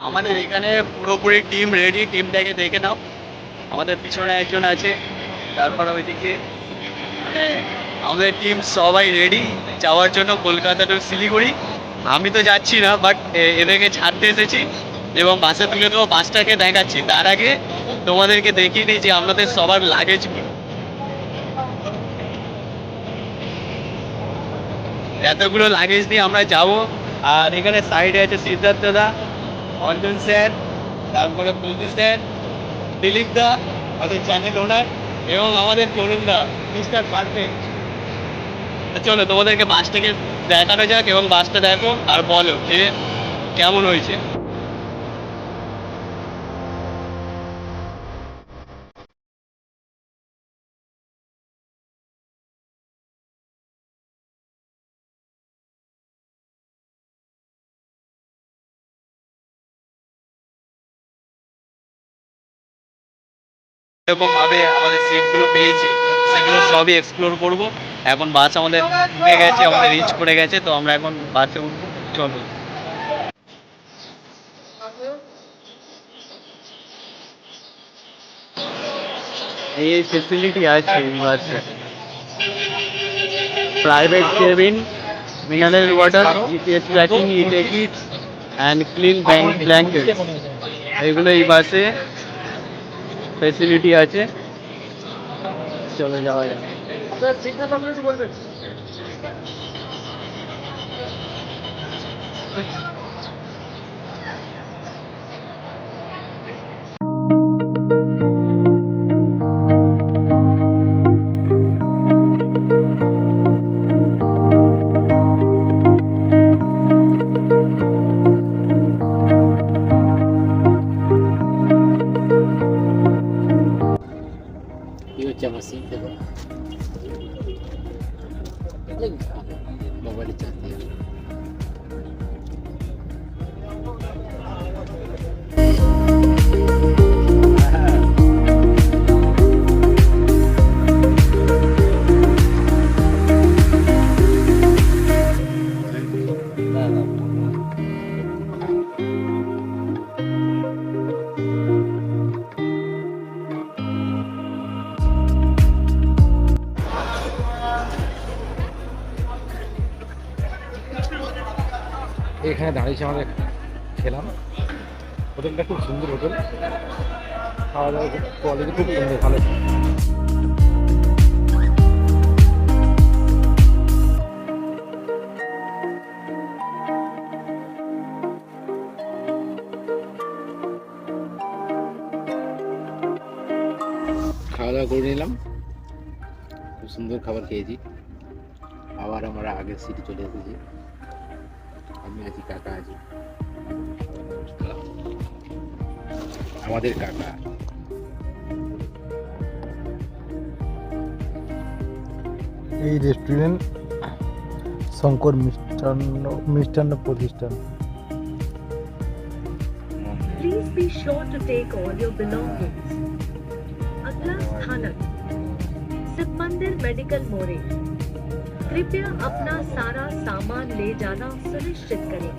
আমাদের এখানে পুরোপুরি টিম রেডি, টিমটাকে দেখে নাও। আমাদের পিছনে একজন আছে, তারপর ওইদিকে মানে আমাদের টিম সবাই রেডি যাওয়ার জন্য কলকাতা টু শিলিগুড়ি। আমি তো যাচ্ছি না, বাট এদেরকে ছাড়তে এসেছি এবং বাসে তুলে দেবো, বাসটাকে দেখাচ্ছি। তার আগে তোমাদেরকে দেখিয়ে দিই যে আমাদের সবার লাগেজ কি। এতগুলো লাগেজ দিয়ে আমরা যাব। আর এখানে সাইডে আছে সিদ্ধার্থ দা, অঞ্জন স্যার, তারপরে পুলজি স্যার, দিলীপ দা আমাদের চ্যানেল ওনার, এবং আমাদের তরুণ দা, মিস্টার পারফেক্ট। চলো তোমাদেরকে বাসটাকে দেখানো যাক এবং বাসটা দেখো আর বলো যে কেমন হয়েছে। এরকম ভাবে আমাদের সিটগুলো পেয়েছি, সেগুলো সবই এক্সপ্লোর করব। এখন বাস আমাদের ঢুকে গেছে, আমাদের রিচ করে গেছে, তো আমরা এখন বাসে উঠবো। চলো। এই ফেসিলিটি আছে এই বাসে, private cabin, mineral water, GPS tracking, e ticket and clean blanket, এগুলো এই বাসে ফেসিলিটি আছে। চলে যাওয়া যায়। ये बच्चा मसीन देखो मोबाइल चलती है। এখানে দাঁড়িয়েছে আমাদের, খেলাম। হোটেলটা খুব সুন্দর হোটেল, খাওয়া দাওয়া কোয়ালিটি খুব সুন্দর, ভালো। খাওয়া দাওয়া করে নিলাম, খুব সুন্দর খাবার খেয়েছি। আবার আমরা আগের সিটে চলে এসেছি। আমি আছি, কাকা আছি, আমাদের কাকা। এই রেস্টুরেন্ট শঙ্কর মিষ্টান্ন প্রতিষ্ঠান। Please be sure to take all your belongings. अगला स्थानक शिव मंदिर मेडिकल मोरे। कृपया अपना सारा सामान ले जाना सुनिश्चित करें।